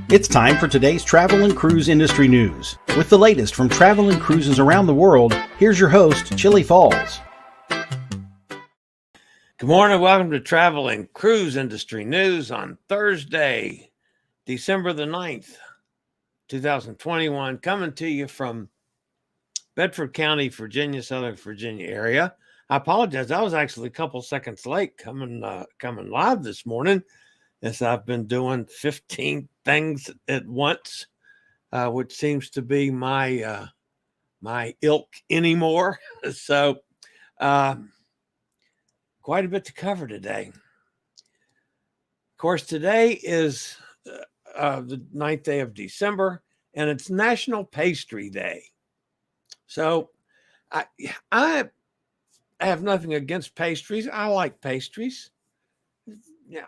It's time for today's travel and cruise industry news. With the latest from travel and cruises around the world, here's your host, Chillie Falls. Good morning. Welcome to Travel and Cruise Industry News on Thursday, December the 9th, 2021. Coming to you from Bedford County, Virginia, Southern Virginia area. I apologize. I was actually a couple seconds late coming live this morning, as I've been doing 15 things at once, which seems to be my ilk anymore. So quite a bit to cover today. Of course, today is the 9th day of December, and it's National Pastry Day. So I have nothing against pastries. I like pastries.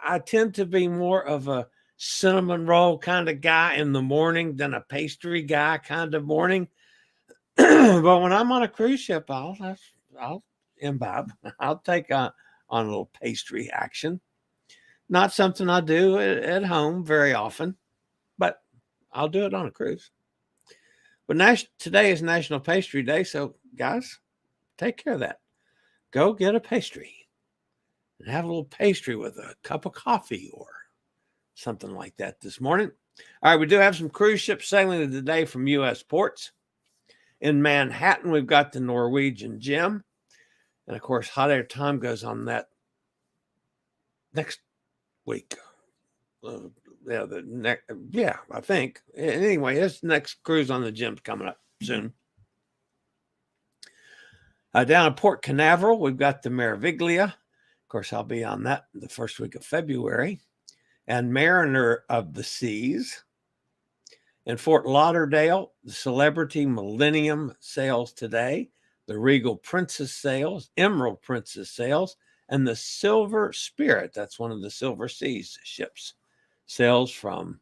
I tend to be more of a cinnamon roll kind of guy in the morning than a pastry guy kind of morning. But when I'm on a cruise ship, I'll imbibe. I'll take on a little pastry action. Not something I do at home very often, but I'll do it on a cruise. But today is National Pastry Day, so guys, take care of that. Go get a pastry and have a little pastry with a cup of coffee or something like that this morning. All right, we do have some cruise ships sailing today from U.S. ports. In Manhattan, we've got the Norwegian Gem. And, of course, hot air time goes on that next week. I think. Anyway, this next cruise on the Gem's coming up soon. Down at Port Canaveral, we've got the Meraviglia. Of course, I'll be on that the first week of February. And Mariner of the Seas. In Fort Lauderdale, the Celebrity Millennium sails today. The Regal Princess sails, Emerald Princess sails, and the Silver Spirit, that's one of the Silver Seas ships, sails from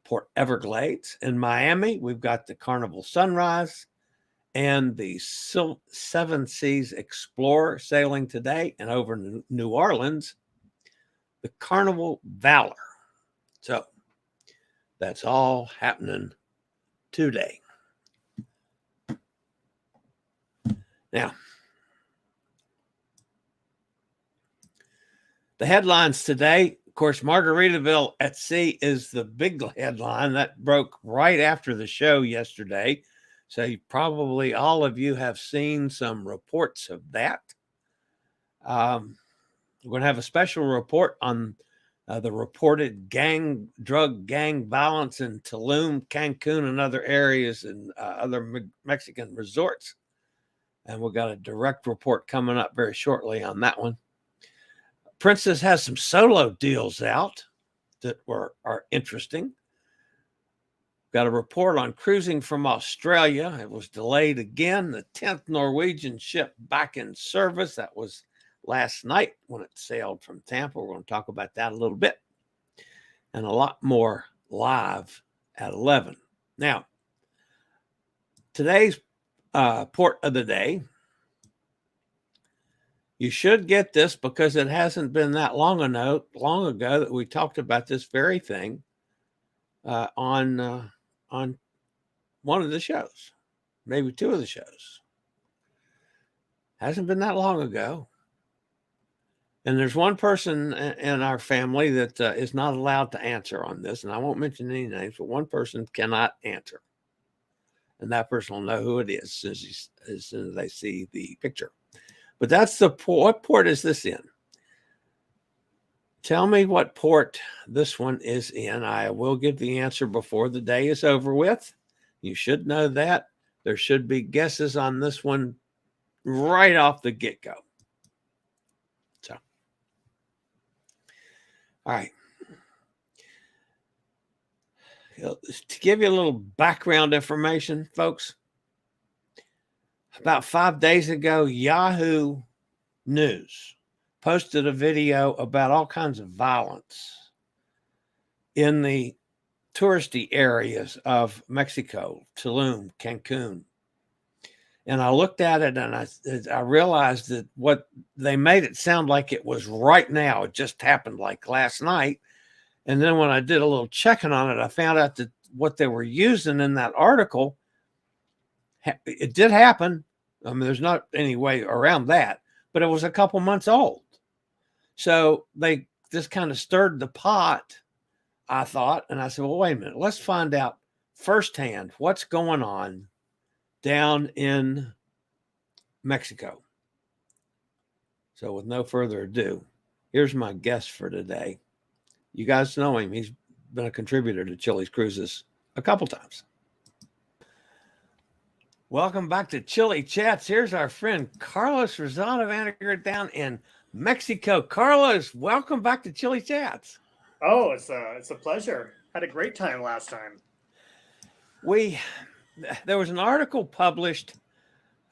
Port Everglades. In Miami, we've got the Carnival Sunrise and the Seven Seas Explorer sailing today. And over in New Orleans, the Carnival Valor. So that's all happening today. Now, the headlines today, of course, Margaritaville at Sea is the big headline that broke right after the show yesterday. So probably all of you have seen some reports of that. We're going to have a special report on the reported drug gang violence in Tulum, Cancun, and other areas and other Mexican resorts. And we've got a direct report coming up very shortly on that one. Princess has some solo deals out that are interesting. Got a report on cruising from Australia. It was delayed again. The 10th Norwegian ship back in service. That was last night when it sailed from Tampa. We're going to talk about that a little bit. And a lot more live at 11. Now, today's port of the day. You should get this because it hasn't been that long ago that we talked about this very thing on one of the shows, maybe two of the shows. Hasn't been that long ago. And there's one person in our family that is not allowed to answer on this, and I won't mention any names, but one person cannot answer. And that person will know who it is as soon as they see the picture. But that's the port. What port is this in? Tell me what port this one is in. I will give the answer before the day is over with. You should know that. There should be guesses on this one right off the get-go. So, all right. To give you a little background information, folks, about 5 days ago, Yahoo News posted a video about all kinds of violence in the touristy areas of Mexico, Tulum, Cancun. And I looked at it and I realized that what they made it sound like it was right now. It just happened like last night. And then when I did a little checking on it, I found out that what they were using in that article, it did happen. I mean, there's not any way around that, but it was a couple months old. So they just kind of stirred the pot, I thought. And I said, well, wait a minute, let's find out firsthand what's going on down in Mexico. So with no further ado, here's my guest for today. You guys know him. He's been a contributor to Chillie's Cruises a couple times. Welcome back to Chillie Chats. Here's our friend Carlos Rosado Vandergert down in Mexico. Carlos, welcome back to Chillie Chats. Oh, it's a pleasure. Had a great time last time. There was an article published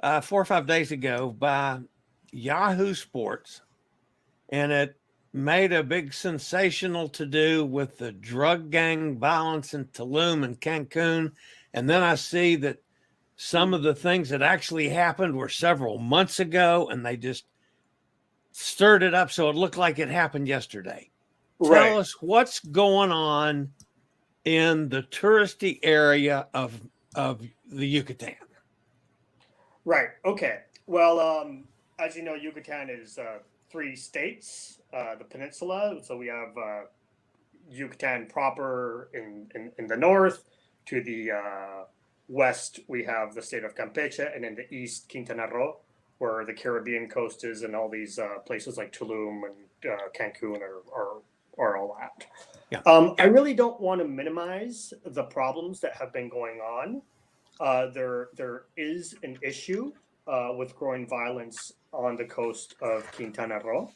4 or 5 days ago by Yahoo Sports, and it made a big sensational to do with the drug gang violence in Tulum and Cancun. And then I see that some of the things that actually happened were several months ago, and they just stirred it up so it looked like it happened yesterday. Right. Tell us what's going on in the touristy area of the Yucatan. Right. Okay. Well, as you know, Yucatan is 3 states, the peninsula. So we have Yucatan proper in the north. To the west, we have the state of Campeche, and in the east, Quintana Roo, where the Caribbean coast is, and all these places like Tulum and Cancun are all at. Yeah. I really don't want to minimize the problems that have been going on. There is an issue with growing violence on the coast of Quintana Roo.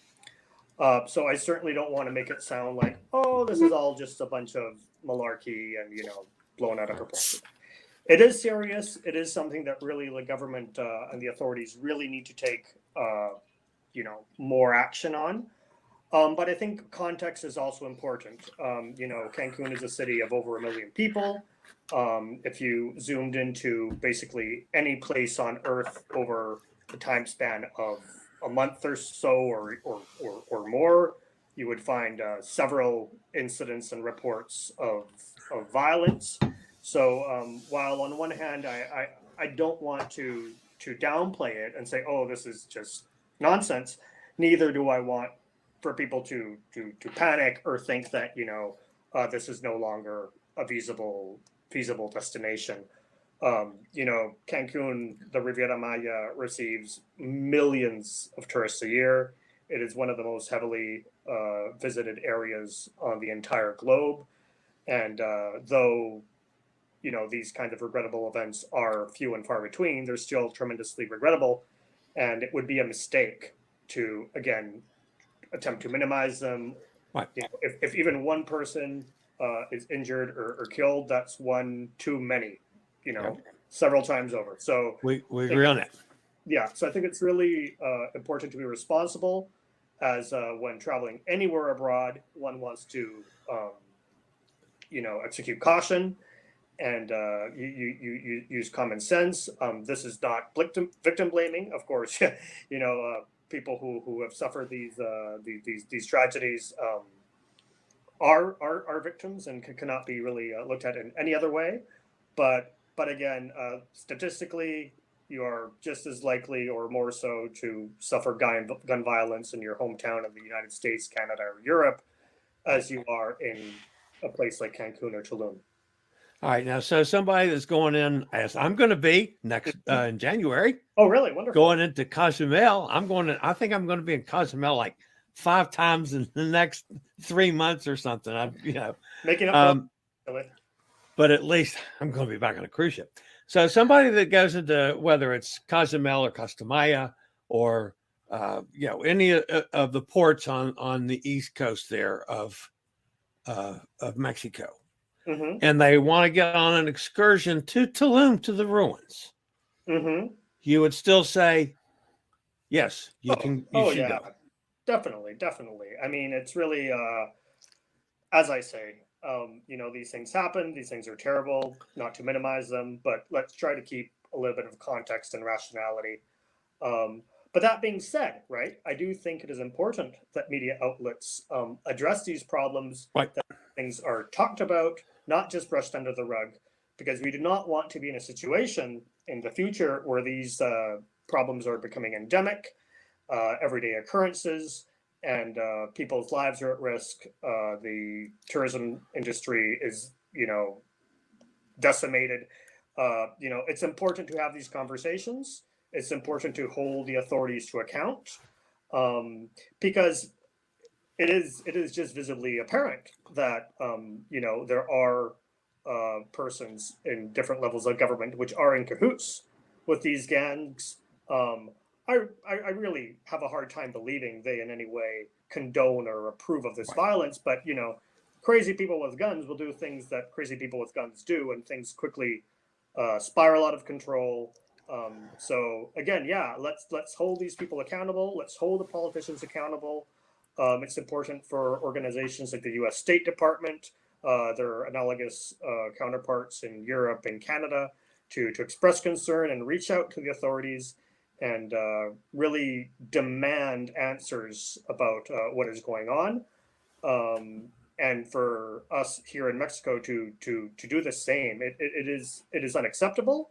So I certainly don't want to make it sound like, oh, this is all just a bunch of malarkey and, blown out of proportion. It is serious. It is something that really the government and the authorities really need to take, more action on. But I think context is also important. Cancun is a city of over 1 million people. If you zoomed into basically any place on Earth over the time span of a month or so or more, you would find several incidents and reports of violence. So while on one hand, I don't want to downplay it and say, oh, this is just nonsense, neither do I want for people to panic or think that, this is no longer a feasible destination. Cancun, the Riviera Maya, receives millions of tourists a year. It is one of the most heavily visited areas on the entire globe. And though, these kinds of regrettable events are few and far between, they're still tremendously regrettable. And it would be a mistake to, again, attempt to minimize them. Right. If even one person is injured or killed, that's one too many, several times over. So we agree on that. Yeah. So I think it's really important to be responsible as when traveling anywhere abroad, one wants to, execute caution and you use common sense. This is not victim blaming, of course. People who have suffered these tragedies are victims and cannot be really looked at in any other way. But again, statistically, you are just as likely or more so to suffer gun violence in your hometown of the United States, Canada, or Europe as you are in a place like Cancun or Tulum. All right. Now, so somebody that's going in, as I'm going to be next in January. Oh, really? Wonderful. Going into Cozumel. I think I'm going to be in Cozumel like 5 times in the next 3 months or something. Making up. But at least I'm going to be back on a cruise ship. So somebody that goes into, whether it's Cozumel or Costa Maya or any of the ports on the east coast there of Mexico, mm-hmm. and they want to get on an excursion to Tulum, to the ruins, mm-hmm. you would still say, yes, you should go. Definitely. I mean, it's really, as I say, these things happen. These things are terrible, not to minimize them, but let's try to keep a little bit of context and rationality. But that being said, right, I do think it is important that media outlets address these problems right. that things are talked about, not just brushed under the rug, because we do not want to be in a situation in the future where these problems are becoming endemic, everyday occurrences, and people's lives are at risk. The tourism industry is, decimated. It's important to have these conversations. It's important to hold the authorities to account, because it is just visibly apparent that there are persons in different levels of government which are in cahoots with these gangs. I really have a hard time believing they in any way condone or approve of this violence, but crazy people with guns will do things that crazy people with guns do, and things quickly spiral out of control. So again, yeah, let's hold these people accountable. Let's hold the politicians accountable. It's important for organizations like the U.S. State Department, their analogous counterparts in Europe and Canada, to express concern and reach out to the authorities and really demand answers about what is going on. And for us here in Mexico to do the same, it is unacceptable.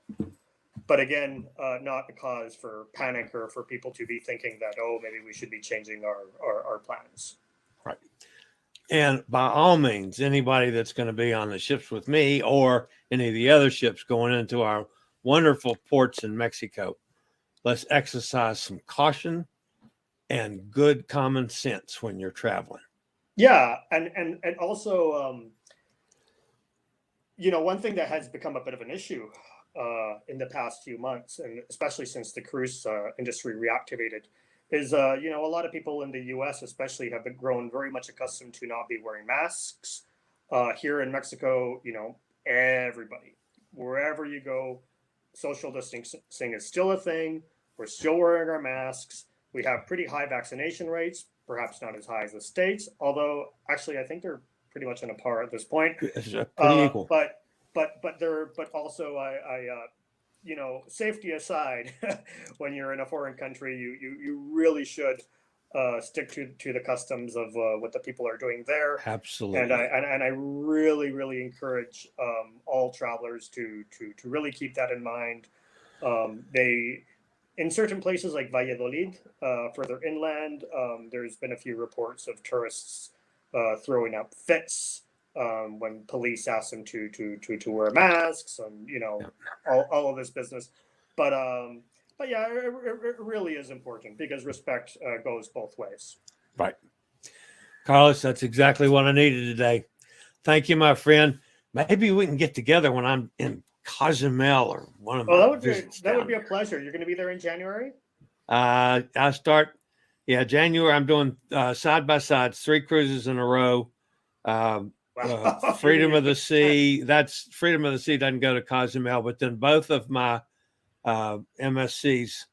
But again, not a cause for panic or for people to be thinking that, oh, maybe we should be changing our plans. Right. And by all means, anybody that's going to be on the ships with me or any of the other ships going into our wonderful ports in Mexico, let's exercise some caution and good common sense when you're traveling. Yeah, and also, one thing that has become a bit of an issue in the past few months, and especially since the cruise industry reactivated, is a lot of people in the U.S. especially have been grown very much accustomed to not be wearing masks. Here in Mexico, everybody, wherever you go, social distancing is still a thing. We're still wearing our masks. We have pretty high vaccination rates, perhaps not as high as the States, although actually I think they're pretty much on a par at this point. It's pretty equal. But also safety aside, when you're in a foreign country, you really should stick to the customs of what the people are doing there. Absolutely. And I really encourage all travelers to really keep that in mind. In certain places like Valladolid, further inland, there's been a few reports of tourists throwing up fits when police ask them to wear masks and all of this business. But yeah, it really is important because respect goes both ways. Right, Carlos, that's exactly what I needed today. Thank you, my friend. Maybe we can get together when I'm in Cozumel or one of my visits. That would be a pleasure. You're going to be there in January? I start, January. I'm doing side by side 3 cruises in a row. Freedom of the Sea. That's Freedom of the Sea doesn't go to Cozumel, but then both of my MSCs,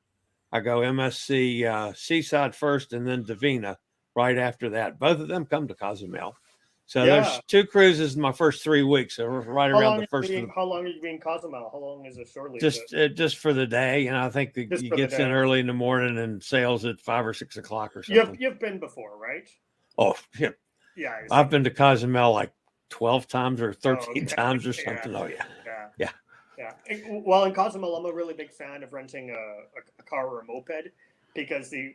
I go MSC Seaside first and then Divina right after that. Both of them come to Cozumel. So there's 2 cruises in my first 3 weeks. So right around the first. How long are you being Cozumel? How long is it shortly? Just for the day, I think he gets in early in the morning and sails at 5 or 6 o'clock or something. You've been before, right? Oh, yeah. Yeah, I've been to Cozumel like 12 times or 13 times or something. Yeah. Well, in Cozumel, I'm a really big fan of renting a car or a moped because the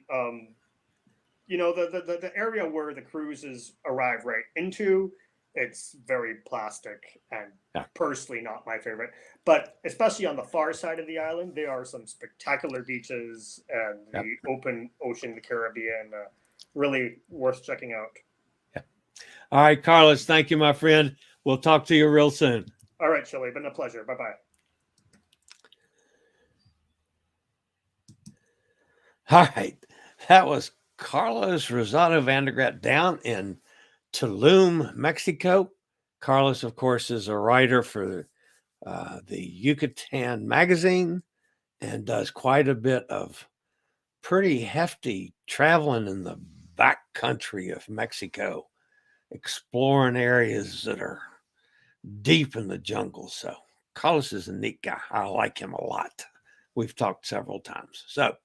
area where the cruises arrive right into, it's very plastic and personally not my favorite. But especially on the far side of the island, there are some spectacular beaches and the open ocean, the Caribbean, really worth checking out. All right, Carlos, thank you, my friend. We'll talk to you real soon. All right, Chillie, been a pleasure. Bye-bye. All right, that was Carlos Rosado Vandergrat down in Tulum, Mexico. Carlos, of course, is a writer for the Yucatan magazine and does quite a bit of pretty hefty traveling in the back country of Mexico, exploring areas that are deep in the jungle. So Carlos is a neat guy. I like him a lot. We've talked several times. So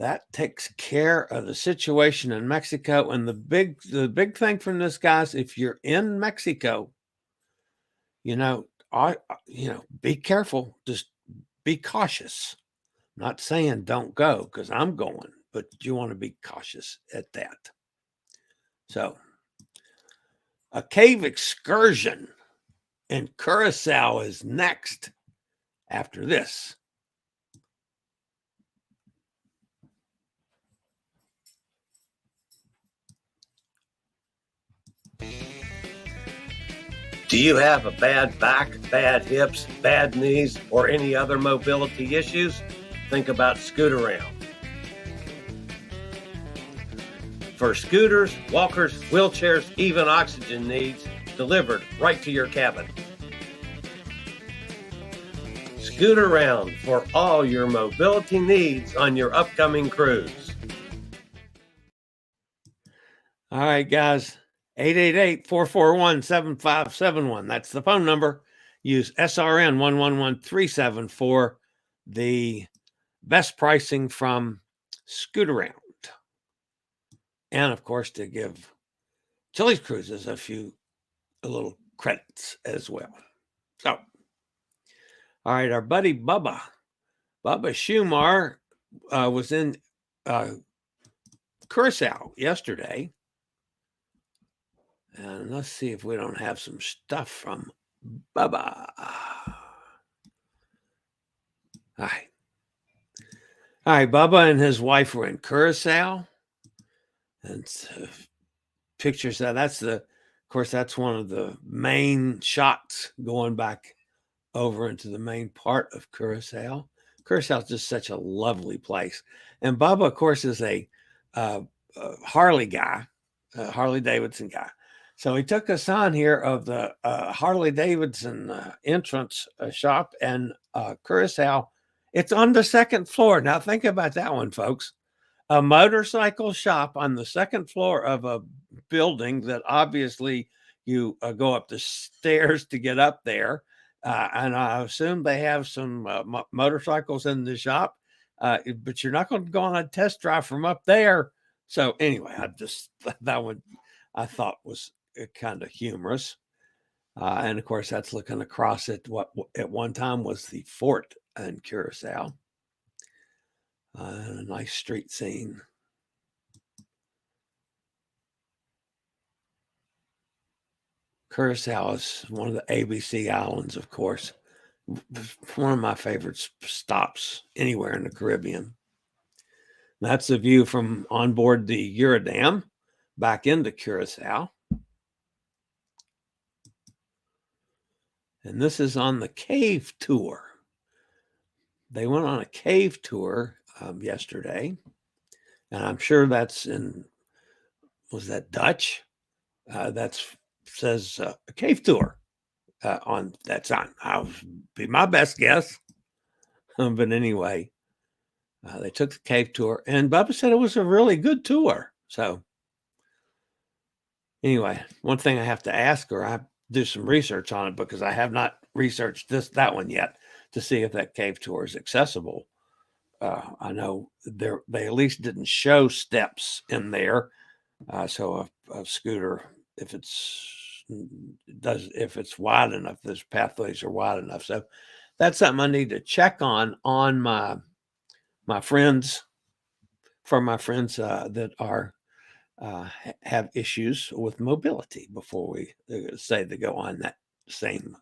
that takes care of the situation in Mexico. And the big thing from this, guys, if you're in Mexico, be careful. Just be cautious. I'm not saying don't go, because I'm going, but you want to be cautious at that. So, a cave excursion in Curacao is next after this. Do you have a bad back, bad hips, bad knees, or any other mobility issues? Think about Scootaround. For scooters, walkers, wheelchairs, even oxygen needs, delivered right to your cabin. Scootaround for all your mobility needs on your upcoming cruise. All right, guys. 888-441-7571. That's the phone number. Use SRN 111374 for the best pricing from Scootaround. And of course, to give Chillie Cruises a little credits as well. So, all right, our buddy Bubba Schumacher was in Curacao yesterday. And let's see if we don't have some stuff from Bubba. All right, Bubba and his wife were in Curacao. And pictures that's one of the main shots going back over into the main part of Curacao. Curacao is just such a lovely place. And Bubba, of course, is a Harley guy, Harley Davidson guy. So he took us on here of the Harley Davidson entrance shop and Curacao. It's on the second floor. Now think about that one, folks. A motorcycle shop on the second floor of a building that obviously you go up the stairs to get up there. And I assume they have some motorcycles in the shop, but you're not going to go on a test drive from up there. So anyway, that one I thought was kind of humorous. And of course, that's looking across at what at one time was the fort in Curacao. A nice street scene. Curacao is one of the ABC islands, of course. One of my favorite stops anywhere in the Caribbean. That's the view from on board the Eurodam back into Curacao. And this is on the cave tour. They went on a cave tour yesterday. And I'm sure that's was that Dutch? That says a cave tour on that sign. I'll be my best guess. But anyway, they took the cave tour, and Bubba said it was a really good tour. So anyway, one thing I have to ask her, I do some research on it because I have not researched that one yet to see if that cave tour is accessible. I know they at least didn't show steps in there. So a scooter, if it's wide enough, those pathways are wide enough. So that's something I need to check on my friends, for my friends that are have issues with mobility before we say they go on that same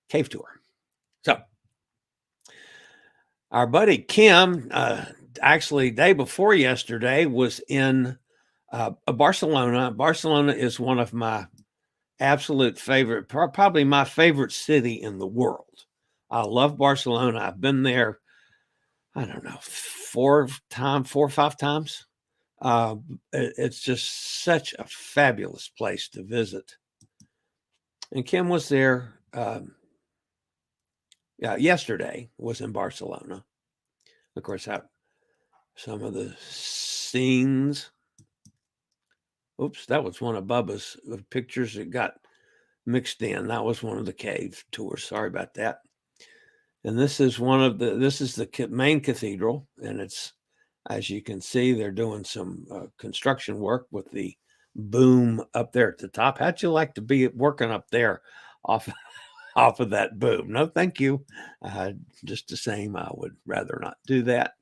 cave tour. So our buddy Kim, actually day before yesterday, was in Barcelona. Barcelona is one of my absolute favorite, probably my favorite city in the world. I love Barcelona. I've been there, I don't know, 4 or 5 times. It's just such a fabulous place to visit. And Kim was there yesterday, was in Barcelona. Of course, some of the scenes. Oops, that was one of Bubba's pictures that got mixed in. That was one of the cave tours. Sorry about that. And this is the main cathedral, and it's As you can see, they're doing some construction work with the boom up there at the top. How'd you like to be working up there off of that boom? No, thank you. Just the same, I would rather not do that.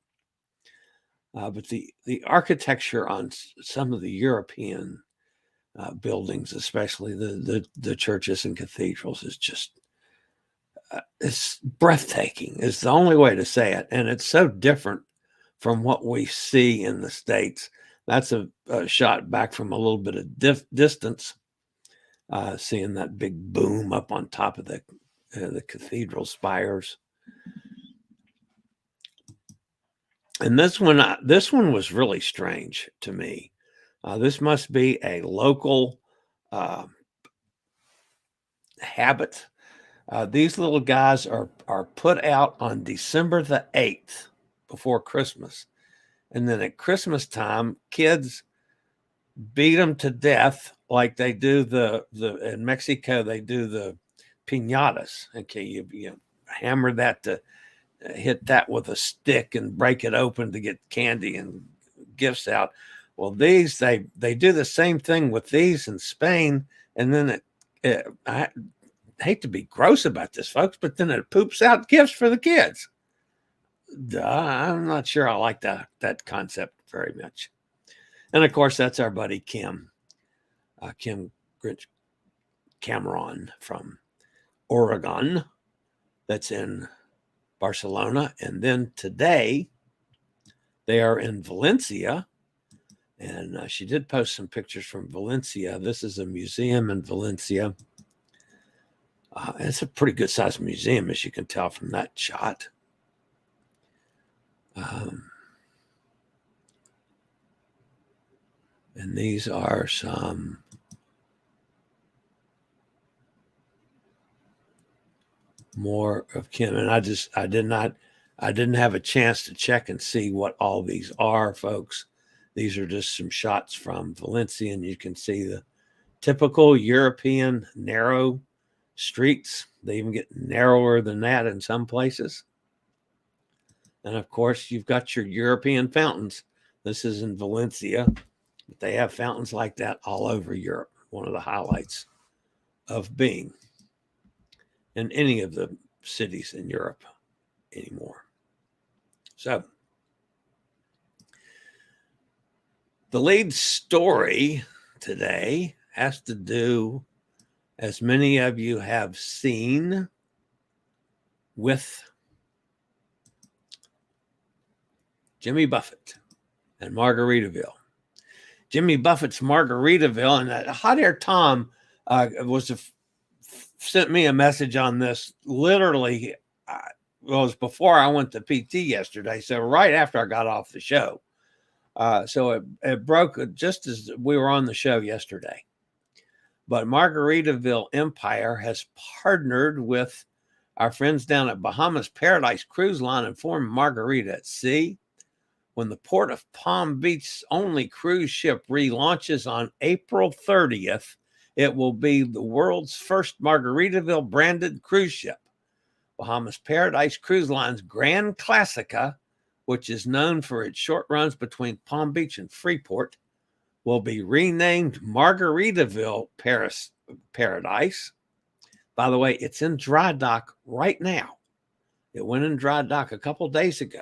But the architecture on some of the European buildings, especially the churches and cathedrals, is just it's breathtaking. Is the only way to say it, and it's so different from what we see in the States. That's a shot back from a little bit of distance, seeing that big boom up on top of the cathedral spires. And this one was really strange to me. This must be a local habit. These little guys are put out on December the 8th before Christmas. And then at Christmas time, kids beat them to death like they do in Mexico, they do the piñatas. Okay, you hammer that to hit that with a stick and break it open to get candy and gifts out. Well, these, they do the same thing with these in Spain. And then I hate to be gross about this, folks, but then it poops out gifts for the kids. I'm not sure I like that concept very much. And of course, that's our buddy Kim Cameron from Oregon, that's in Barcelona. And then today they are in Valencia. And she did post some pictures from Valencia. This is a museum in Valencia. It's a pretty good sized museum, as you can tell from that shot. And these are some more of Kim. And I didn't have a chance to check and see what all these are, folks. These are just some shots from Valencia, and you can see the typical European narrow streets. They even get narrower than that in some places. And of course, you've got your European fountains. This is in Valencia, but they have fountains like that all over Europe. One of the highlights of being in any of the cities in Europe anymore. So, the lead story today has to do, as many of you have seen, with Jimmy Buffett and Margaritaville. Jimmy Buffett's Margaritaville, and Hot Air Tom sent me a message on this literally, it was before I went to PT yesterday, so right after I got off the show. So it broke just as we were on the show yesterday. But Margaritaville Empire has partnered with our friends down at Bahamas Paradise Cruise Line and formed Margarita at Sea. When the Port of Palm Beach's only cruise ship relaunches on April 30th, it will be the world's first Margaritaville branded cruise ship. Bahamas Paradise Cruise Line's Grand Classica, which is known for its short runs between Palm Beach and Freeport, will be renamed Margaritaville Paradise. By the way, it's in dry dock right now. It went in dry dock a couple days ago.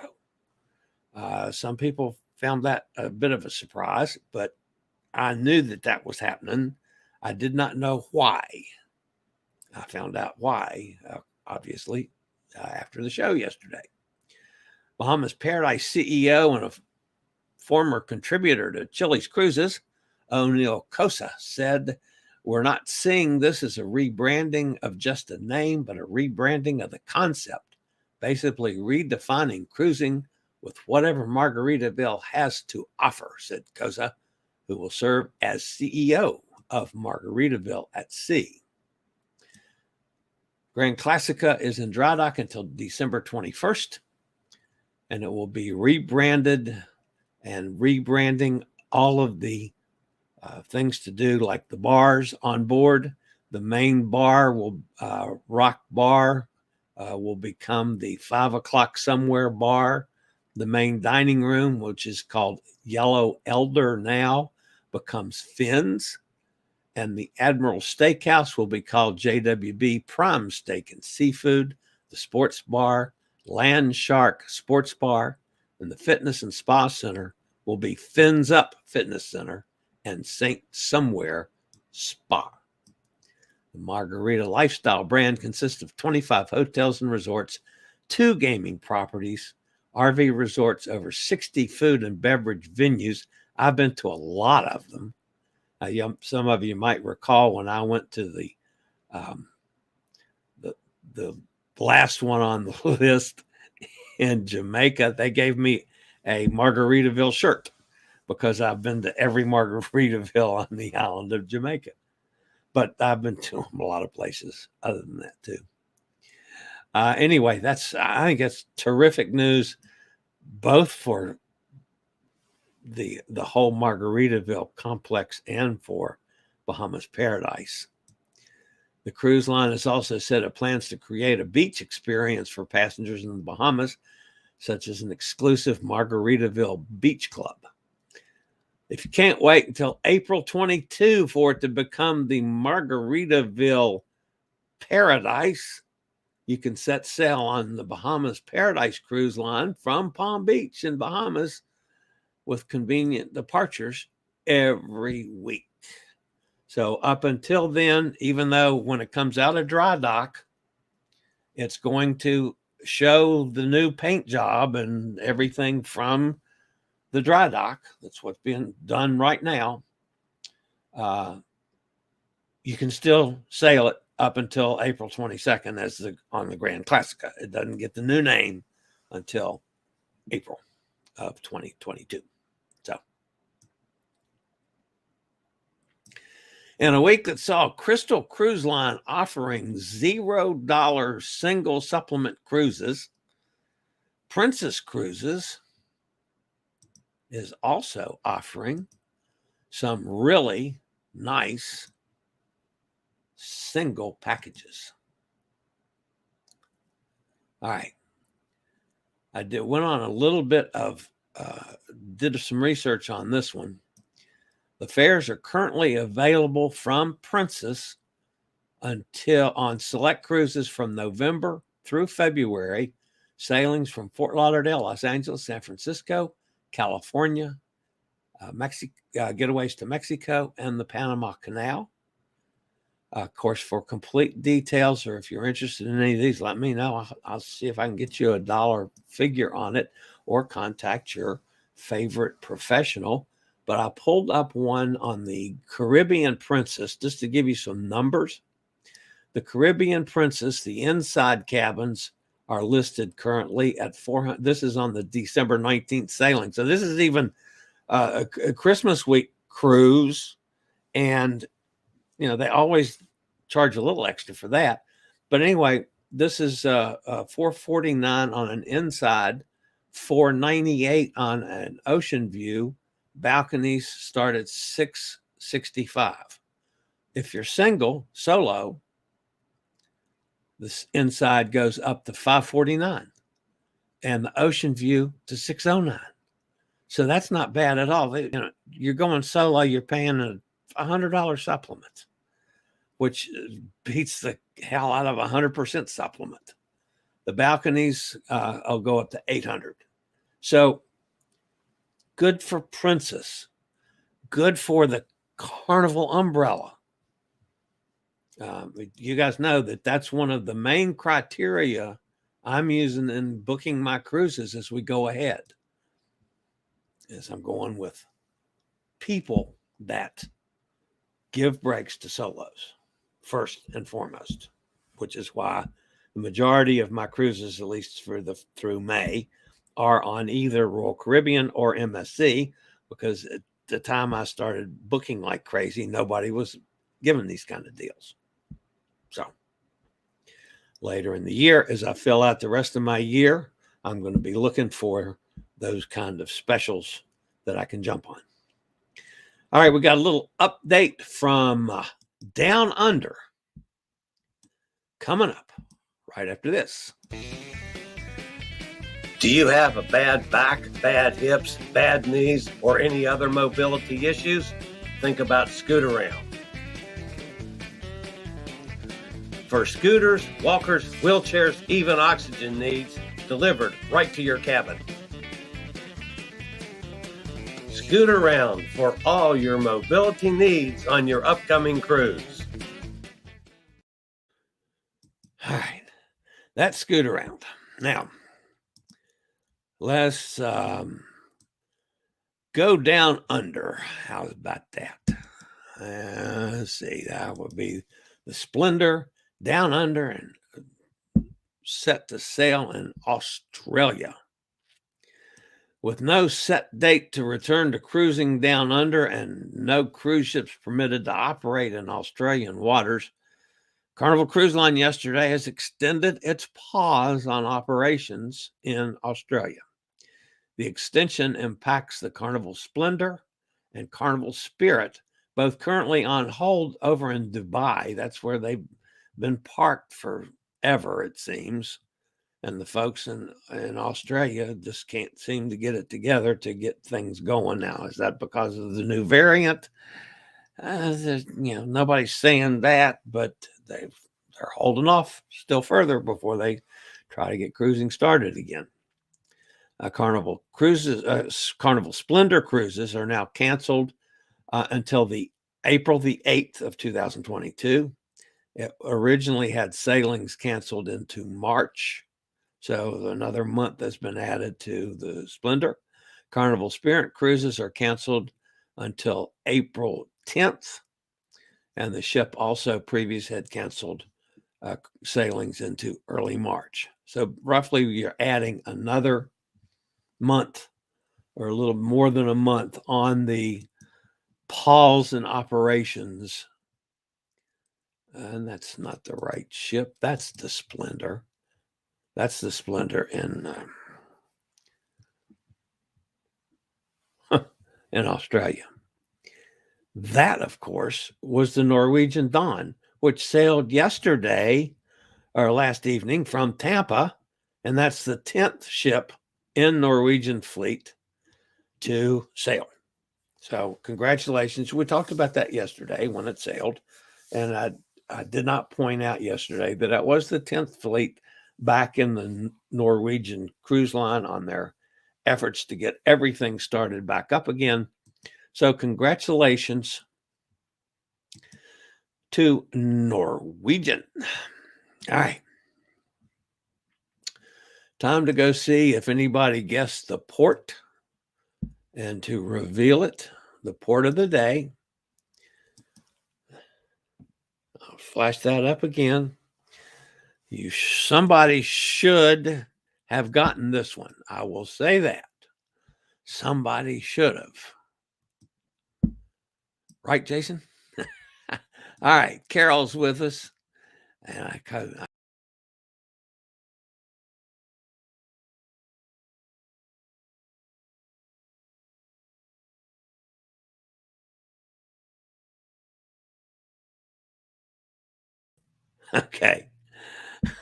Some people found that a bit of a surprise, but I knew that was happening. I did not know why. I found out why, obviously, after the show yesterday. Bahamas Paradise CEO and a former contributor to Chillie's Cruises, O'Neill Cosa, said, "We're not seeing this as a rebranding of just a name, but a rebranding of the concept, basically redefining cruising with whatever Margaritaville has to offer," said Cosa, who will serve as CEO of Margaritaville at Sea. Grand Classica is in dry dock until December 21st, and it will be rebranded and rebranding all of the things to do, like the bars on board. The main bar will, Rock Bar, will become the 5 o'clock somewhere bar. The main dining room, which is called Yellow Elder now, becomes Finn's. And the Admiral Steakhouse will be called JWB Prime Steak and Seafood. The sports bar, Land Shark Sports Bar, and the Fitness and Spa Center will be Fins Up Fitness Center and St. Somewhere Spa. The Margarita lifestyle brand consists of 25 hotels and resorts, 2 gaming properties, RV resorts, over 60 food and beverage venues. I've been to a lot of them. Some of you might recall when I went to the last one on the list in Jamaica, they gave me a Margaritaville shirt because I've been to every Margaritaville on the island of Jamaica. But I've been to a lot of places other than that too. Anyway, I think that's terrific news, both for the whole Margaritaville complex and for Bahamas Paradise. The cruise line has also said it plans to create a beach experience for passengers in the Bahamas, such as an exclusive Margaritaville Beach Club. If you can't wait until April 22 for it to become the Margaritaville Paradise, you can set sail on the Bahamas Paradise cruise line from Palm Beach in Bahamas with convenient departures every week. So up until then, even though when it comes out of dry dock, it's going to show the new paint job and everything from the dry dock. That's what's being done right now. You can still sail it up until April 22nd on the Grand Classica. It doesn't get the new name until April of 2022. So, in a week that saw Crystal Cruise Line offering $0 single supplement cruises, Princess Cruises is also offering some really nice single packages. All right. I went on a little bit of, did some research on this one. The fares are currently available from Princess until on select cruises from November through February, sailings from Fort Lauderdale, Los Angeles, San Francisco, California, getaways to Mexico, and the Panama Canal. Of course, for complete details, or if you're interested in any of these, let me know. I'll see if I can get you a dollar figure on it, or contact your favorite professional. But I pulled up one on the Caribbean Princess just to give you some numbers. The Caribbean Princess, the inside cabins are listed currently at 400. This is on the December 19th sailing. So this is even a Christmas week cruise. And, you know, they always charge a little extra for that. But anyway, this is $449 on an inside, $498 on an ocean view. Balconies start at $665. If you're single, solo, this inside goes up to $549 and the ocean view to $609. So that's not bad at all. You know, you're going solo, you're paying a $100 supplement, which beats the hell out of a 100% supplement. The balconies will go up to $800. So good for Princess, good for the Carnival umbrella. You guys know that that's one of the main criteria I'm using in booking my cruises as we go ahead. Is I'm going with people that give breaks to solos first and foremost, which is why the majority of my cruises, at least through May, are on either Royal Caribbean or MSC, because at the time I started booking like crazy, nobody was giving these kind of deals. So later in the year, as I fill out the rest of my year, I'm going to be looking for those kind of specials that I can jump on. All right, we got a little update from Down Under coming up right after this. Do you have a bad back, bad hips, bad knees, or any other mobility issues? Think about Scoot-Around. For scooters, walkers, wheelchairs, even oxygen needs, delivered right to your cabin. Scoot-Around for all your mobility needs on your upcoming cruise. All right, that's Scoot-Around. Now, let's go down under. How about that? Let's see, that would be the Splendor down under and set to sail in Australia. With no set date to return to cruising down under and no cruise ships permitted to operate in Australian waters, Carnival Cruise Line yesterday has extended its pause on operations in Australia. The extension impacts the Carnival Splendor and Carnival Spirit, both currently on hold over in Dubai. That's where they've been parked forever, it seems. And the folks in Australia just can't seem to get it together to get things going now. Is that because of the new variant? Nobody's saying that, but they're holding off still further before they try to get cruising started again. Carnival Splendor cruises are now canceled until the April the 8th of 2022. It originally had sailings canceled into March. So another month has been added to the Splendor. Carnival Spirit cruises are canceled until April 10th. And the ship also previously had canceled sailings into early March. So roughly you're adding another month or a little more than a month on the pause in operations. And that's not the right ship. That's the Splendor. That's the Splendor in Australia. That, of course, was the Norwegian Dawn, which sailed yesterday or last evening from Tampa. And that's the 10th ship in Norwegian fleet to sail. So congratulations. We talked about that yesterday when it sailed. And I did not point out yesterday that it was the 10th fleet back in the Norwegian cruise line on their efforts to get everything started back up again. So congratulations to Norwegian. All right. Time to go see if anybody guessed the port and to reveal it, the port of the day. I'll flash that up again. Somebody should have gotten this one. I will say that. Somebody should have. Right, Jason? All right. Carol's with us. And okay.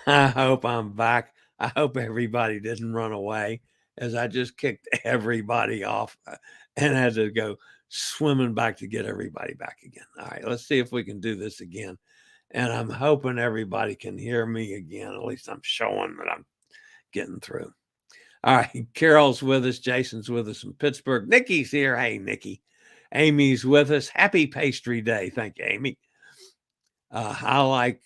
I hope I'm back. I hope everybody didn't run away as I just kicked everybody off and had to go swimming back to get everybody back again. All right, let's see if we can do this again. And I'm hoping everybody can hear me again. At least I'm showing that I'm getting through. All right, Carol's with us. Jason's with us in Pittsburgh. Nikki's here. Hey, Nikki. Amy's with us. Happy Pastry Day. Thank you, Amy. I like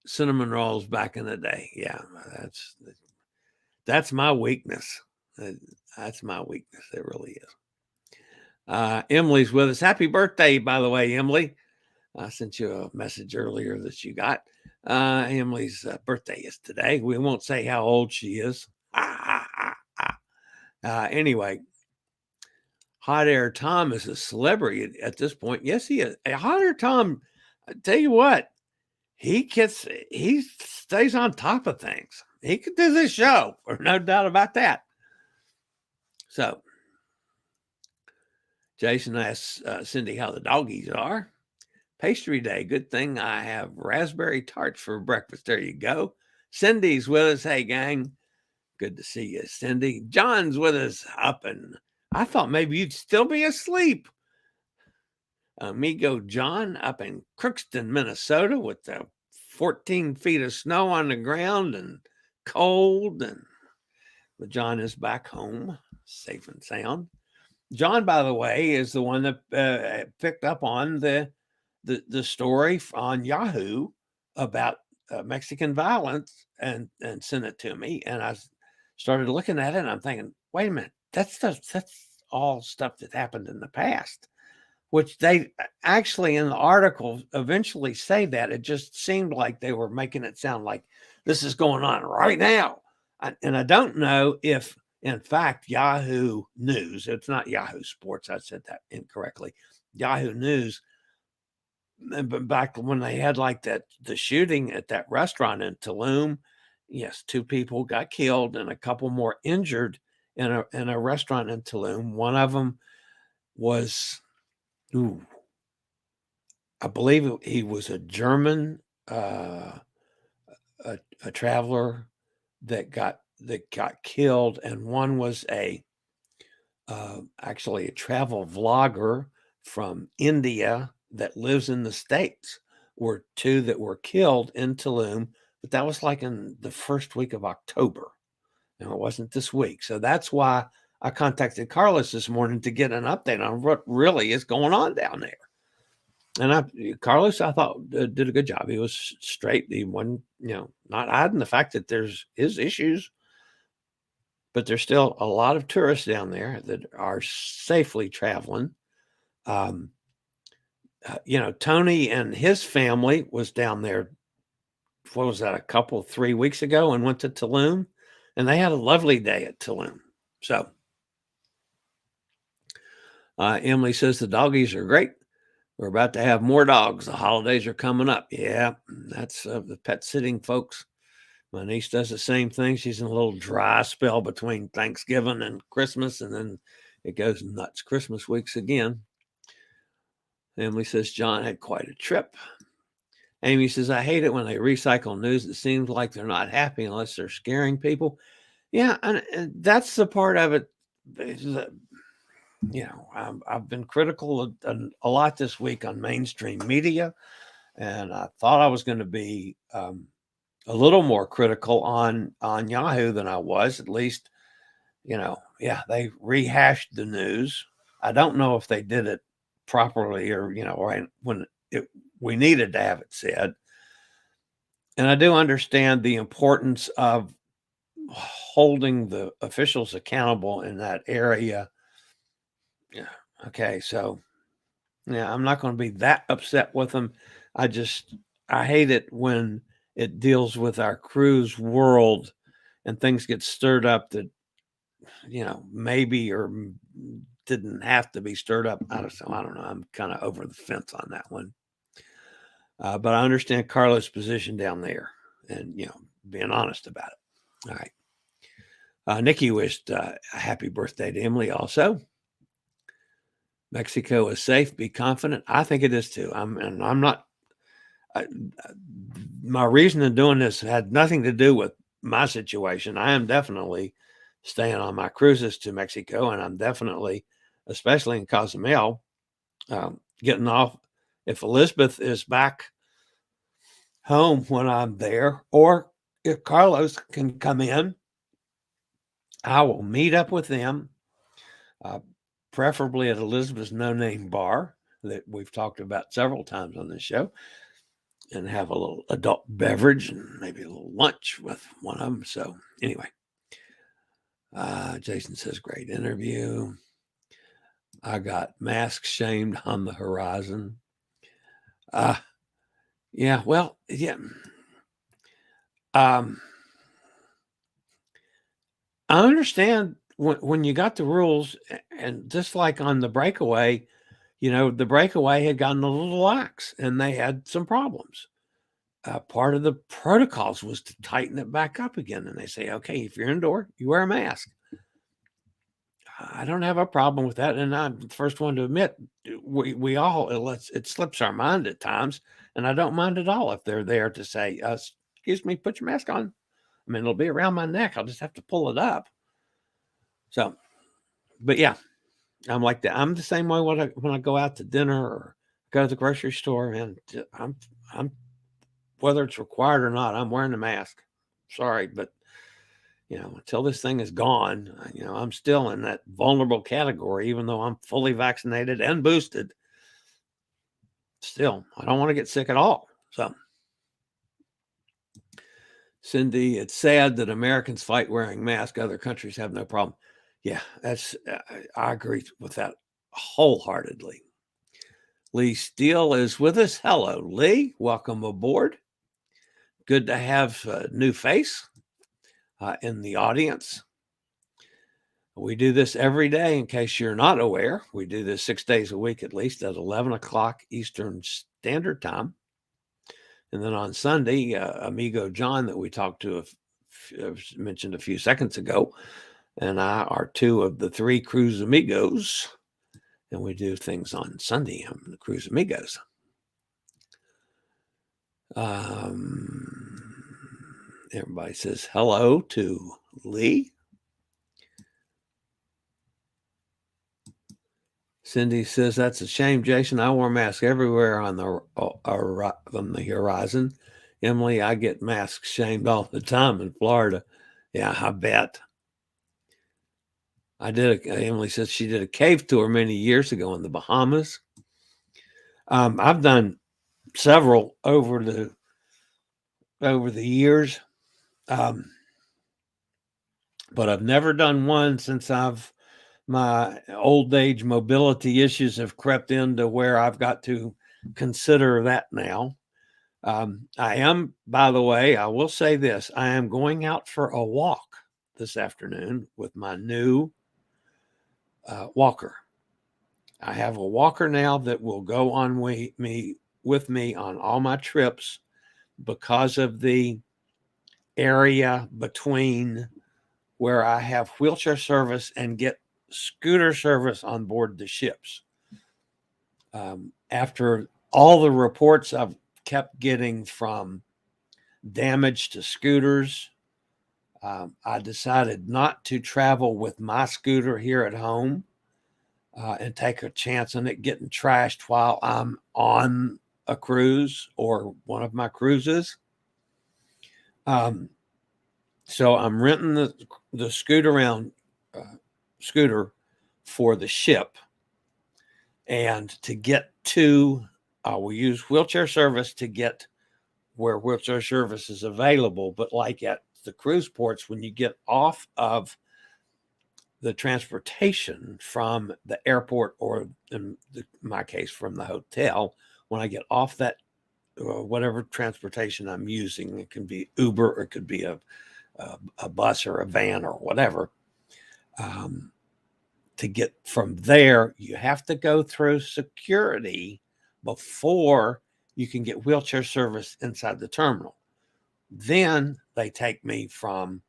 cinnamon rolls back in the day. Yeah, that's my weakness. That's my weakness. It really is. Emily's with us. Happy birthday, by the way, Emily. I sent you a message earlier that you got. Emily's birthday is today. We won't say how old she is. Anyway, Hot Air Tom is a celebrity at this point. Yes, he is. Hot Air Tom, I tell you what, he stays on top of things. He could do this show, or no doubt about that. So, Jason asks Cindy how the doggies are. Pastry Day. Good thing I have raspberry tarts for breakfast. There you go. Cindy's with us. Hey, gang. Good to see you, Cindy. John's with us up, and I thought maybe you'd still be asleep. Amigo John up in Crookston, Minnesota, with the 14 feet of snow on the ground and cold. But John is back home, safe and sound. John, by the way, is the one that picked up on the story on Yahoo about Mexican violence and sent it to me. And I started looking at it, and I'm thinking, wait a minute, that's all stuff that happened in the past, which they actually in the article eventually say that. It just seemed like they were making it sound like this is going on right now. And I don't know if, in fact, Yahoo News, it's not Yahoo Sports, I said that incorrectly, Yahoo News, but back when they had like the shooting at that restaurant in Tulum, yes, 2 people got killed and a couple more injured in a restaurant in Tulum. One of them was, I believe he was a German, a traveler that got killed, and one was actually a travel vlogger from India that lives in the States. Were 2 that were killed in Tulum, but that was like in the first week of October. It wasn't this week. So that's why I contacted Carlos this morning to get an update on what really is going on down there. And Carlos, I thought, did a good job. He was straight. He wasn't, not hiding the fact that there's his issues, but there's still a lot of tourists down there that are safely traveling. Tony and his family was down there. What was that? 3 weeks ago, and went to Tulum, and they had a lovely day at Tulum. So Emily says the doggies are great. We're about to have more dogs. The holidays are coming up. Yeah, that's the pet sitting folks. My niece does the same thing. She's in a little dry spell between Thanksgiving and Christmas, and then it goes nuts. Christmas weeks again. Emily says John had quite a trip. Amy says, I hate it when they recycle news. It seems like they're not happy unless they're scaring people. Yeah, and that's the part of it. I've been critical a lot this week on mainstream media, and I thought I was going to be a little more critical on Yahoo than I was. At least, they rehashed the news. I don't know if they did it properly or right when we needed to have it said. And I do understand the importance of holding the officials accountable in that area. Yeah. Okay. So, I'm not going to be that upset with them. I hate it when it deals with our cruise world and things get stirred up that, maybe or didn't have to be stirred up. I don't know. I'm kind of over the fence on that one. But I understand Carlos' position down there and, being honest about it. All right. Nikki wished a happy birthday to Emily also. Mexico is safe. Be confident. I think it is too. I'm not. My reason in doing this had nothing to do with my situation. I am definitely staying on my cruises to Mexico, and I'm definitely, especially in Cozumel, getting off. If Elizabeth is back home when I'm there, or if Carlos can come in, I will meet up with them, preferably at Elizabeth's No Name Bar that we've talked about several times on this show, and have a little adult beverage and maybe a little lunch with one of them. So anyway, Jason says, great interview. I got mask shamed on the horizon. Yeah, well, yeah. I understand when you got the rules, and just like on the breakaway, the breakaway had gotten a little lax and they had some problems. Part of the protocols was to tighten it back up again. And they say, okay, if you're indoor, you wear a mask. I don't have a problem with that. And I'm the first one to admit we all, it slips our mind at times. And I don't mind at all if they're there to say, excuse me, put your mask on. I mean, it'll be around my neck. I'll just have to pull it up. So, but yeah, I'm like that. I'm the same way when I go out to dinner or go to the grocery store, and I'm whether it's required or not, I'm wearing a mask. Sorry, but until this thing is gone, I'm still in that vulnerable category, even though I'm fully vaccinated and boosted. Still, I don't want to get sick at all. So, Cindy, it's sad that Americans fight wearing masks. Other countries have no problem. Yeah, I agree with that wholeheartedly. Lee Steele is with us. Hello, Lee. Welcome aboard. Good to have a new face in the audience. We do this every day, in case you're not aware. We do this 6 days a week, at least at 11 o'clock Eastern Standard Time. And then on Sunday, Amigo John, that we talked to, mentioned a few seconds ago, and I are two of the three Cruise Amigos. And we do things on Sunday. I'm the Cruise Amigos. Everybody says hello to Lee. Cindy says, that's a shame, Jason. I wear masks everywhere on the horizon. Emily, I get mask shamed all the time in Florida. Yeah, I bet. Emily says she did a cave tour many years ago in the Bahamas. I've done several over the years, but I've never done one since my old age mobility issues have crept into where I've got to consider that now. I am, by the way, I will say this, I am going out for a walk this afternoon with my new walker. I have a walker now that will go on with me on all my trips because of the area between where I have wheelchair service and get scooter service on board the ships. After all the reports I've kept getting from damage to scooters, I decided not to travel with my scooter here at home and take a chance on it getting trashed while I'm on a cruise or one of my cruises. So I'm renting the scooter for the ship, and to get to, I will use wheelchair service to get where wheelchair service is available. But like at the cruise ports, when you get off of the transportation from the airport, or in my case from the hotel, when I get off that whatever transportation I'm using, it can be Uber or it could be a bus or a van or whatever, to get from there, you have to go through security before you can get wheelchair service inside the terminal. Then they take me from,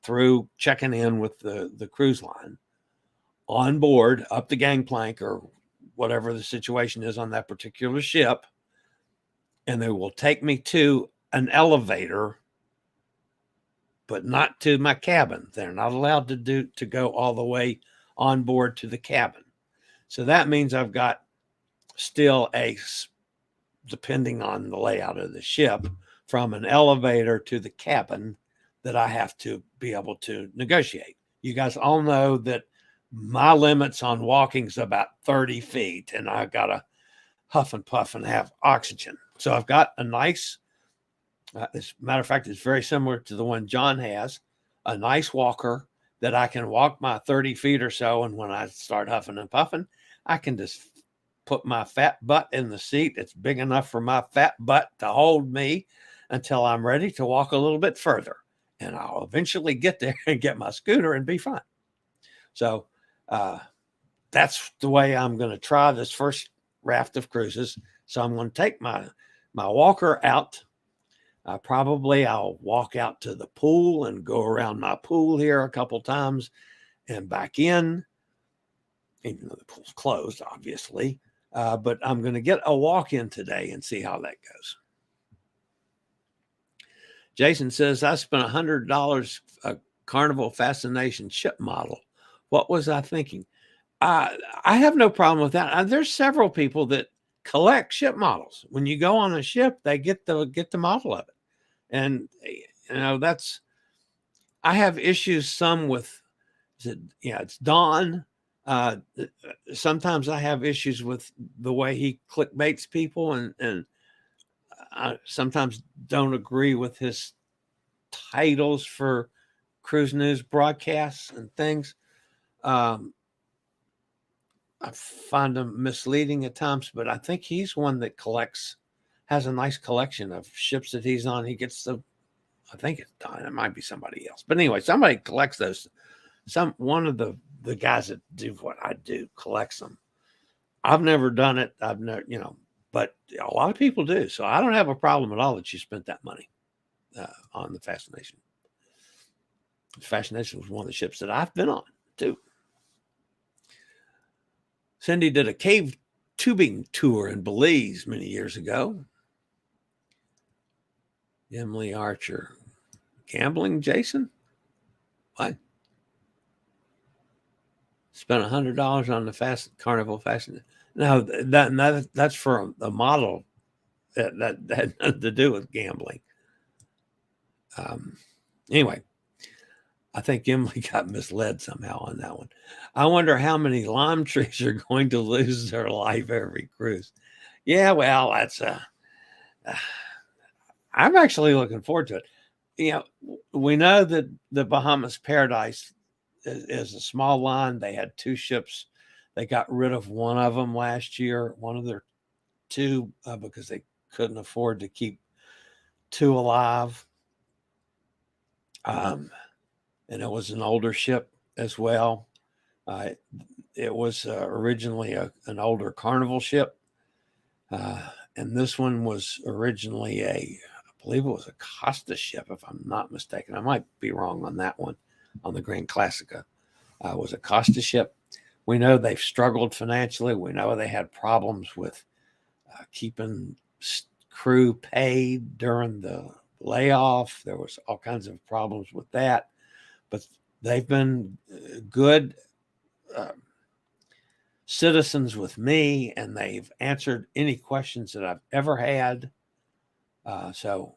through checking in with the cruise line on board, up the gangplank or whatever the situation is on that particular ship. And they will take me to an elevator, but not to my cabin. They're not allowed to go all the way on board to the cabin. So that means I've got still depending on the layout of the ship, from an elevator to the cabin that I have to be able to negotiate. You guys all know that my limits on walking is about 30 feet, and I've got to huff and puff and have oxygen. So I've got a nice, as a matter of fact, it's very similar to the one John has, a nice walker that I can walk my 30 feet or so. And when I start huffing and puffing, I can just put my fat butt in the seat. It's big enough for my fat butt to hold me until I'm ready to walk a little bit further. And I'll eventually get there and get my scooter and be fine. So that's the way I'm going to try this first raft of cruises. So I'm going to take my walker out. I'll walk out to the pool and go around my pool here a couple times and back in, even though the pool's closed, obviously. But I'm going to get a walk in today and see how that goes. Jason says, I spent $100 a Carnival Fascination ship model. What was I thinking? I have no problem with that. There's several people that collect ship models. When you go on a ship, they get the model of it. And, that's, I have issues some with, it's Don. Sometimes I have issues with the way he clickbaits people, and I sometimes don't agree with his titles for cruise news broadcasts and things. I find them misleading at times, but I think he's one that has a nice collection of ships that he's on. He gets I think it's Don. It might be somebody else, but anyway, somebody collects those. One of the guys that do what I do collects them. I've never done it. I've never, but a lot of people do. So I don't have a problem at all that you spent that money on the Fascination. The Fascination was one of the ships that I've been on too. Cindy did a cave tubing tour in Belize many years ago. Emily Archer. Gambling, Jason? What? Spent $100 on the Carnival Fascination. No, that's for a model that had nothing to do with gambling. Anyway, I think Emily got misled somehow on that one. I wonder how many lime trees are going to lose their life every cruise. Yeah, well, that's I'm actually looking forward to it. We know that the Bahamas Paradise is a small line. They had 2 ships. They got rid of one of them last year, one of their 2, because they couldn't afford to keep 2 alive. And it was an older ship as well. It was originally an older Carnival ship. And this one was originally I believe it was a Costa ship, if I'm not mistaken. I might be wrong on that one, on the Grand Classica. It was a Costa ship. We know they've struggled financially. We know they had problems with keeping crew paid during the layoff. There was all kinds of problems with that. But they've been good citizens with me, and they've answered any questions that I've ever had. So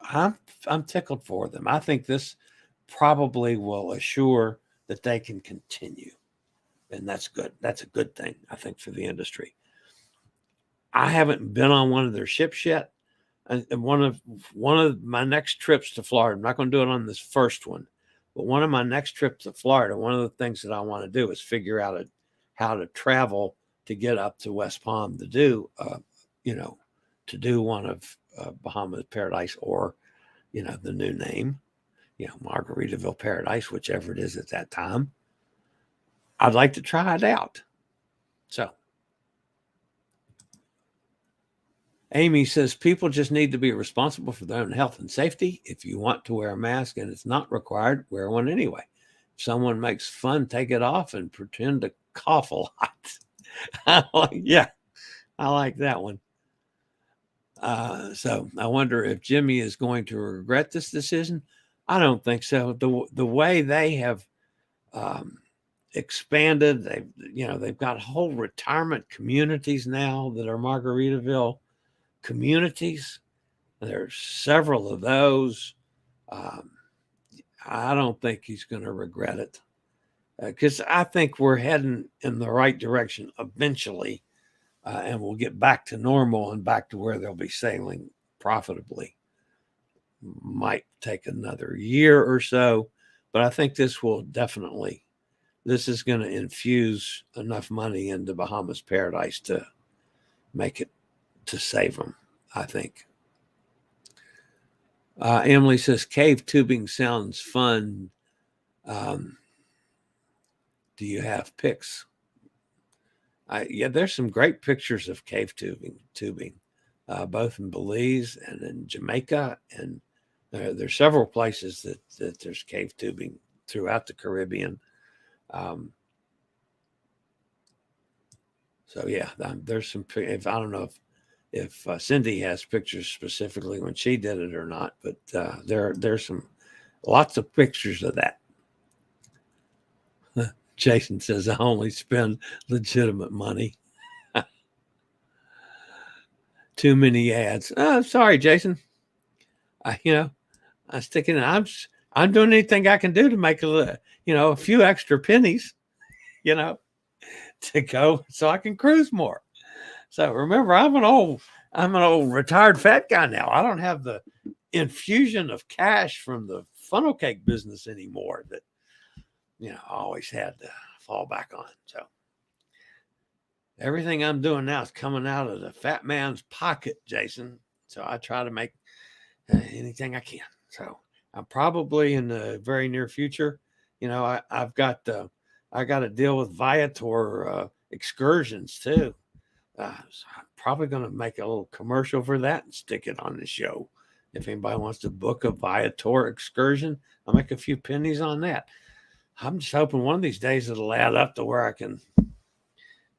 I'm tickled for them. I think this probably will assure that they can continue. And that's good. That's a good thing, I think, for the industry. I haven't been on one of their ships yet. And one of my next trips to Florida, I'm not going to do it on this first one, but one of my next trips to Florida, one of the things that I want to do is figure out how to travel to get up to West Palm to do, to do one of Bahamas Paradise, or, the new name, Margaritaville Paradise, whichever it is at that time. I'd like to try it out. So Amy says people just need to be responsible for their own health and safety. If you want to wear a mask and it's not required, wear one anyway. If someone makes fun, take it off and pretend to cough a lot. Yeah, I like that one. So I wonder if Jimmy is going to regret this decision. I don't think so. The way they have expanded, they've got whole retirement communities now that are Margaritaville communities. There's several of those. I don't think he's going to regret it, because I think we're heading in the right direction eventually, and we'll get back to normal and back to where they'll be sailing profitably. Might take another year or so, but I think this is going to infuse enough money into Bahamas Paradise to make it, to save them, I think. Emily says cave tubing sounds fun. Do you have pics? There's some great pictures of cave tubing, both in Belize and in Jamaica, and there's several places that there's cave tubing throughout the Caribbean. So yeah, there's some. If I don't know if Cindy has pictures specifically when she did it or not, but there's lots of pictures of that. Jason says, I only spend legitimate money. Too many ads. Oh, sorry, Jason. I'm sticking. I'm doing anything I can do to make a few extra pennies, to go so I can cruise more. So remember, I'm an old retired fat guy now. I don't have the infusion of cash from the funnel cake business anymore that I always had to fall back on. So everything I'm doing now is coming out of the fat man's pocket, Jason. So I try to make anything I can. So I'm probably in the very near future. I've got I got to deal with Viator excursions too. So I'm probably going to make a little commercial for that and stick it on the show. If anybody wants to book a Viator excursion, I'll make a few pennies on that. I'm just hoping one of these days it'll add up to where I can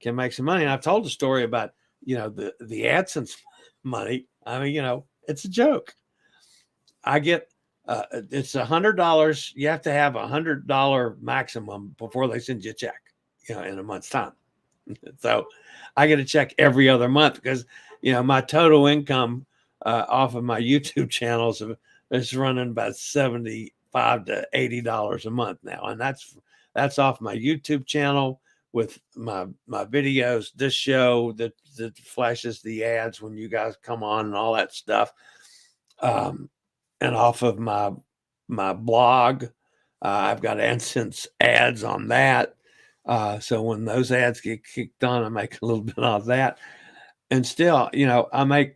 make some money. And I've told the story about, the AdSense money. I mean, it's a joke. I get, it's $100. You have to have $100 maximum before they send you a check, in a month's time. So I get a check every other month because, my total income off of my YouTube channels is running about $75 to $80 a month now. And that's off my YouTube channel with my videos, this show that flashes the ads when you guys come on and all that stuff. And off of my blog, I've got AdSense ads on that. So when those ads get kicked on, I make a little bit off that. And still, I make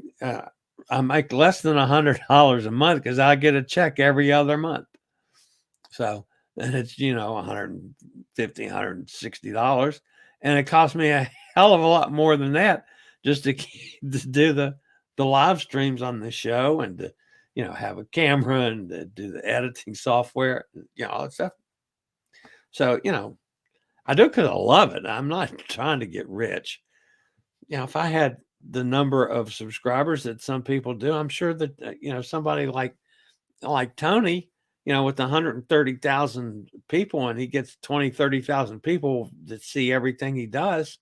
less than $100 a month because I get a check every other month. So then it's, $150, $160. And it costs me a hell of a lot more than that just to do the live streams on the show and to, have a camera and to do the editing software, all that stuff. So, I do because I love it. I'm not trying to get rich. If I had the number of subscribers that some people do, I'm sure that, somebody like Tony, with 130,000 people and he gets 20, 30,000 people that see everything he does,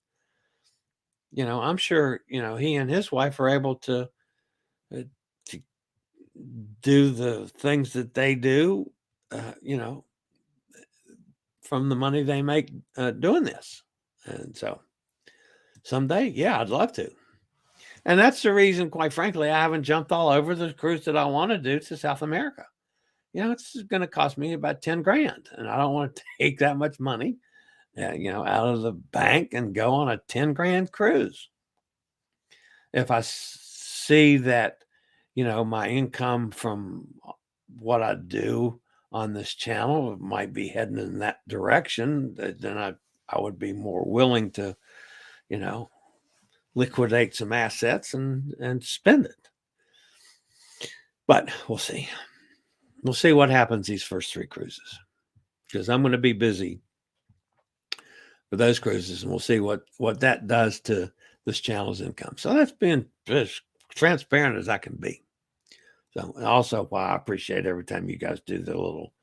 I'm sure, he and his wife are able to do the things that they do, from the money they make doing this. And so someday, yeah, I'd love to. And that's the reason, quite frankly, I haven't jumped all over the cruise that I want to do to South America. It's going to cost me about 10 grand and I don't want to take that much money, out of the bank and go on a 10 grand cruise. If I see that, my income from what I do on this channel might be heading in that direction, then I would be more willing to, liquidate some assets and spend it. But we'll see. We'll see what happens these first 3 cruises because I'm going to be busy for those cruises and we'll see what that does to this channel's income. So that's being as transparent as I can be. So also why I appreciate every time you guys do the little,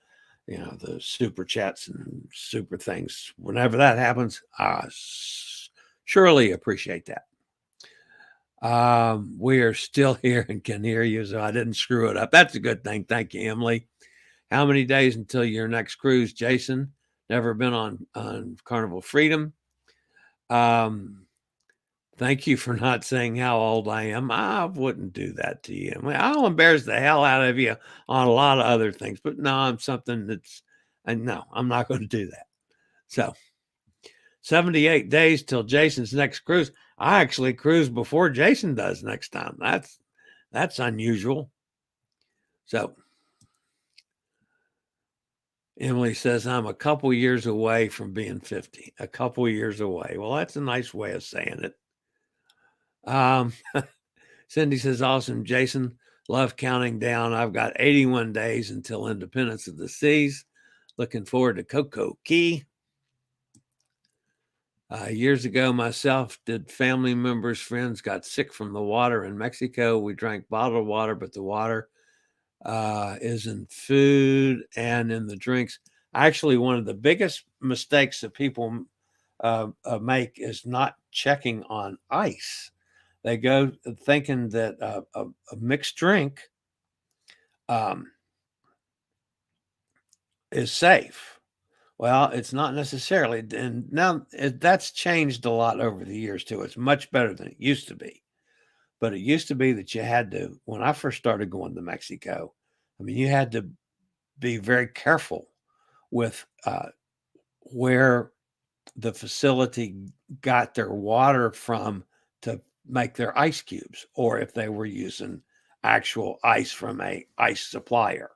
the super chats and super things. Whenever that happens, I surely appreciate that. We are still here and can hear you, so I didn't screw it up. That's a good thing. Thank you, Emily. How many days until your next cruise, Jason? Never been on Carnival Freedom. Thank you for not saying how old I am. I wouldn't do that to you. I'll embarrass the hell out of you on a lot of other things, but no, I'm not going to do that. So 78 days till Jason's next cruise. I actually cruise before Jason does next time. That's unusual. So Emily says, I'm a couple years away from being 50. A couple years away. Well, that's a nice way of saying it. Cindy says, awesome, Jason. Love counting down. I've got 81 days until Independence of the Seas. Looking forward to Coco Key. Years ago, myself, did family members, friends got sick from the water in Mexico. We drank bottled water, but the water is in food and in the drinks. Actually, one of the biggest mistakes that people make is not checking on ice. They go thinking that a mixed drink is safe. Well, it's not necessarily. And now that's changed a lot over the years too. It's much better than it used to be. But it used to be that you had to, when I first started going to Mexico, I mean, you had to be very careful with where the facility got their water from to make their ice cubes, or if they were using actual ice from a ice supplier.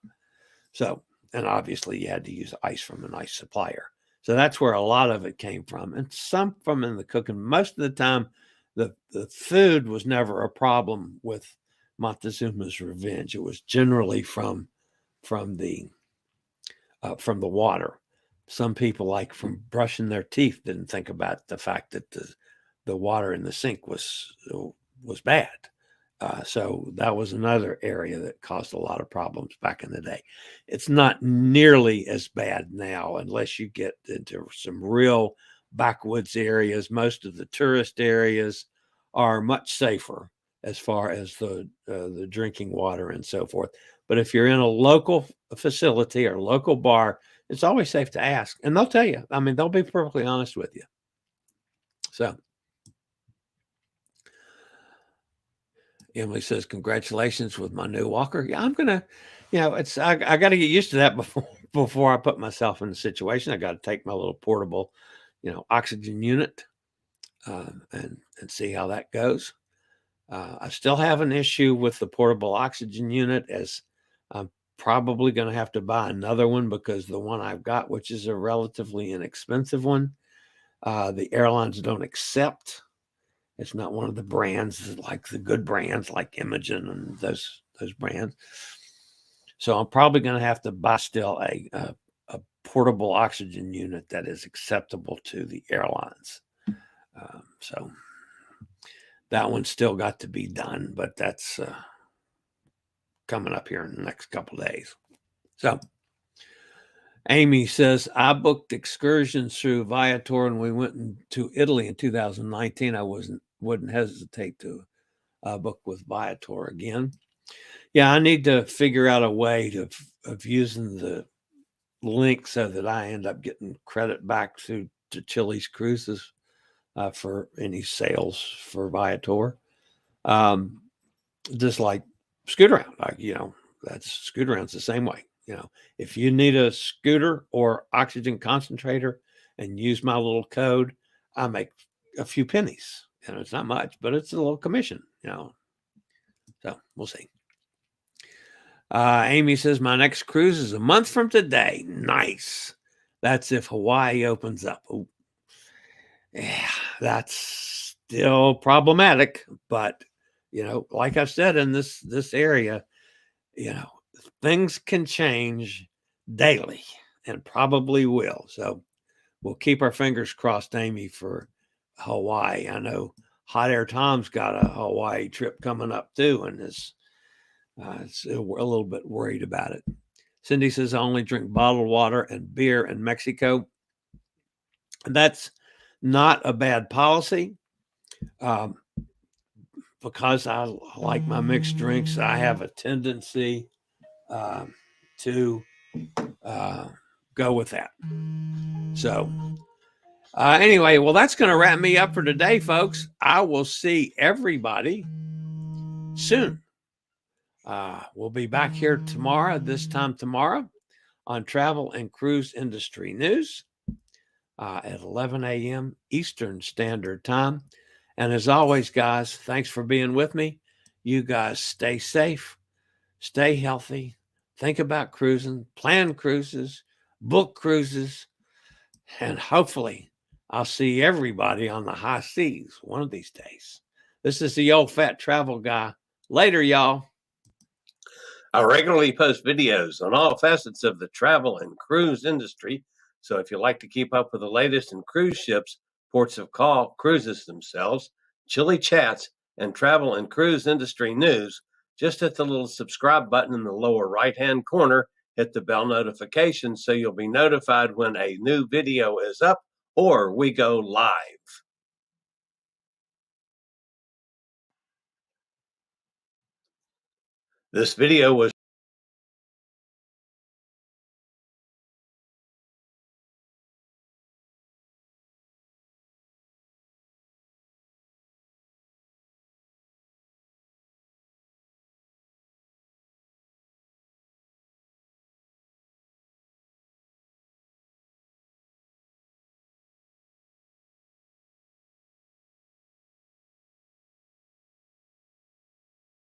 So, and obviously you had to use ice from an ice supplier. So that's where a lot of it came from, and some from in the cooking. Most of the time, the food was never a problem with Montezuma's Revenge. It was generally from the water. Some people, like from brushing their teeth, didn't think about the fact that the water in the sink was bad. So that was another area that caused a lot of problems back in the day. It's not nearly as bad now, unless you get into some real backwoods areas. Most of the tourist areas are much safer as far as the drinking water and so forth. But if you're in a local facility or local bar, it's always safe to ask, and they'll tell you. I mean, they'll be perfectly honest with you. So Emily says, congratulations with my new walker. Yeah, I'm going to, I got to get used to that before I put myself in the situation. I got to take my little portable, oxygen unit and see how that goes. I still have an issue with the portable oxygen unit, as I'm probably going to have to buy another one, because the one I've got, which is a relatively inexpensive one, the airlines don't accept. It's not one of the brands, like the good brands like Imogen and those brands. So I'm probably going to have to buy still a portable oxygen unit that is acceptable to the airlines. So that one's still got to be done, but that's coming up here in the next couple of days. So Amy says, I booked excursions through Viator when we went to Italy in 2019. I wouldn't hesitate to book with Viator again. Yeah, I need to figure out a way of using the link so that I end up getting credit back to Chillie's Cruises for any sales for Viator. Just like Scootaround, that's Scootaround's the same way. If you need a scooter or oxygen concentrator and use my little code, I make a few pennies. It's not much, but it's a little commission, So we'll see. Amy says, my next cruise is a month from today. Nice. That's if Hawaii opens up. Ooh. Yeah, that's still problematic, but like I've said, in this area, things can change daily, and probably will. So we'll keep our fingers crossed, Amy, for Hawaii. I know Hot Air Tom's got a Hawaii trip coming up too, and is a little bit worried about it. Cindy says, I only drink bottled water and beer in Mexico. That's not a bad policy. Because I like my mixed drinks, I have a tendency to go with that. So anyway, well, that's going to wrap me up for today, folks. I will see everybody soon. We'll be back here tomorrow, this time tomorrow, on Travel and Cruise Industry News at 11 a.m. Eastern Standard Time. And as always, guys, thanks for being with me. You guys stay safe, stay healthy, think about cruising, plan cruises, book cruises, and hopefully I'll see everybody on the high seas one of these days. This is the old fat travel guy. Later, y'all. I regularly post videos on all facets of the travel and cruise industry. So if you like to keep up with the latest in cruise ships, ports of call, cruises themselves, Chillie chats, and travel and cruise industry news, just hit the little subscribe button in the lower right-hand corner. Hit the bell notification so you'll be notified when a new video is up or we go live. This video was